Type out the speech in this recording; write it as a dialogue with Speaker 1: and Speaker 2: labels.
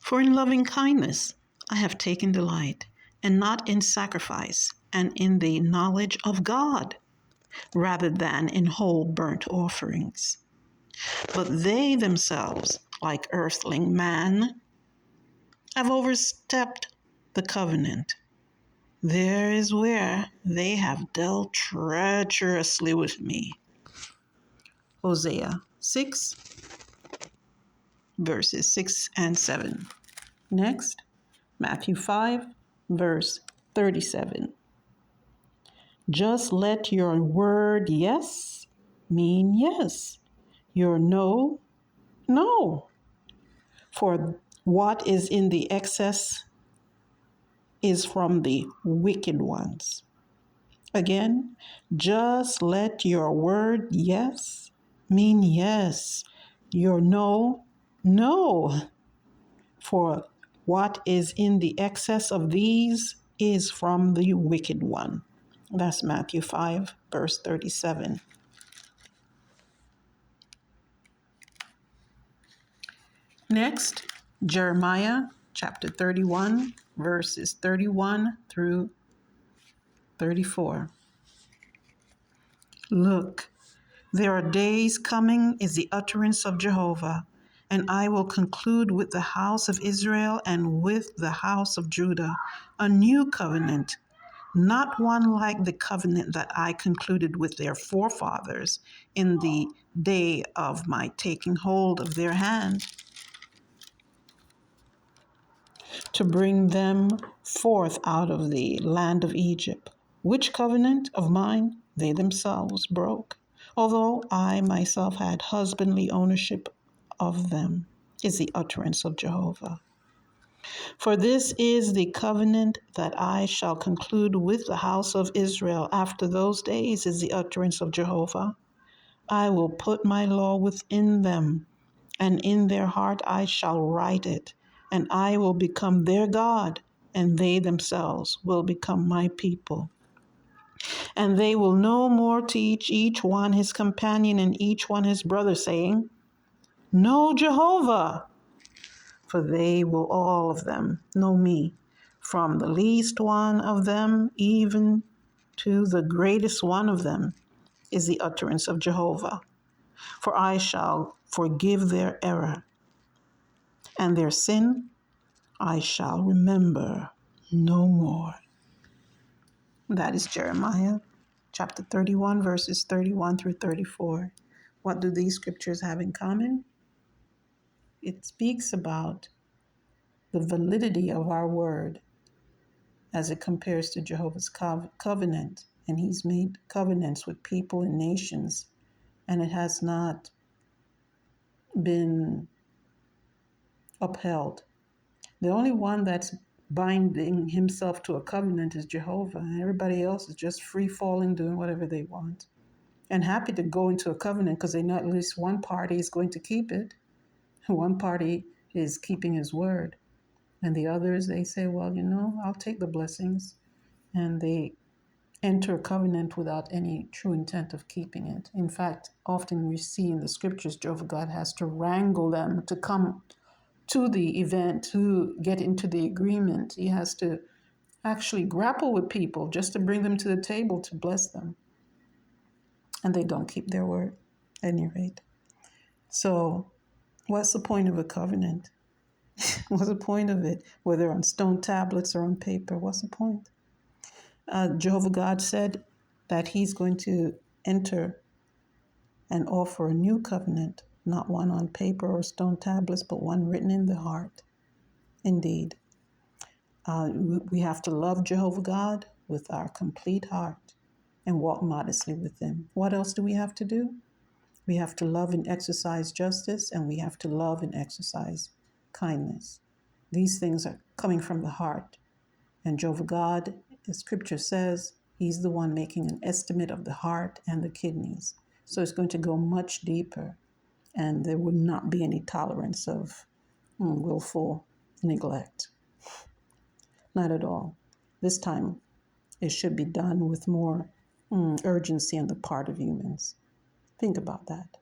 Speaker 1: For in loving kindness I have taken delight, and not in sacrifice, and in the knowledge of God, rather than in whole burnt offerings. But they themselves, like earthling man, have overstepped the covenant. There is where they have dealt treacherously with me. Hosea 6, verses 6 and 7. Next, Matthew 5, verse 37. Just let your word yes mean yes, your no, no. For what is in the excess is from the wicked ones. Again, just let your word yes mean yes, your no, no. For what is in the excess of these is from the wicked one. That's Matthew 5, verse 37. Next, Jeremiah chapter 31, verses 31 through 34. Look, there are days coming, is the utterance of Jehovah, and I will conclude with the house of Israel and with the house of Judah a new covenant, not one like the covenant that I concluded with their forefathers in the day of my taking hold of their hand, to bring them forth out of the land of Egypt, which covenant of mine they themselves broke, although I myself had husbandly ownership of them, is the utterance of Jehovah. For this is the covenant that I shall conclude with the house of Israel after those days, is the utterance of Jehovah. I will put my law within them, and in their heart I shall write it, and I will become their God, and they themselves will become my people. And they will no more teach each one his companion and each one his brother, saying, Know Jehovah, for they will all of them know me, from the least one of them even to the greatest one of them, is the utterance of Jehovah. For I shall forgive their error, and their sin I shall remember no more. That is Jeremiah chapter 31, verses 31 through 34. What do these scriptures have in common? It speaks about the validity of our word as it compares to Jehovah's covenant. And he's made covenants with people and nations, and it has not been upheld. The only one that's binding himself to a covenant is Jehovah, and everybody else is just free falling, doing whatever they want, and happy to go into a covenant because they know at least one party is going to keep it. One party is keeping his word, and the others, they say, well, I'll take the blessings, and they enter a covenant without any true intent of keeping it. In fact, often we see in the scriptures, Jehovah God has to wrangle them to come to the event, to get into the agreement. He has to actually grapple with people just to bring them to the table to bless them. And they don't keep their word at any rate. So what's the point of a covenant? What's the point of it? Whether on stone tablets or on paper, what's the point? Jehovah God said that he's going to enter and offer a new covenant, not one on paper or stone tablets, but one written in the heart. Indeed. We have to love Jehovah God with our complete heart and walk modestly with him. What else do we have to do? We have to love and exercise justice, and we have to love and exercise kindness. These things are coming from the heart. And Jehovah God, the scripture says, he's the one making an estimate of the heart and the kidneys. So it's going to go much deeper, and there would not be any tolerance of willful neglect. Not at all. This time, it should be done with more urgency on the part of humans. Think about that.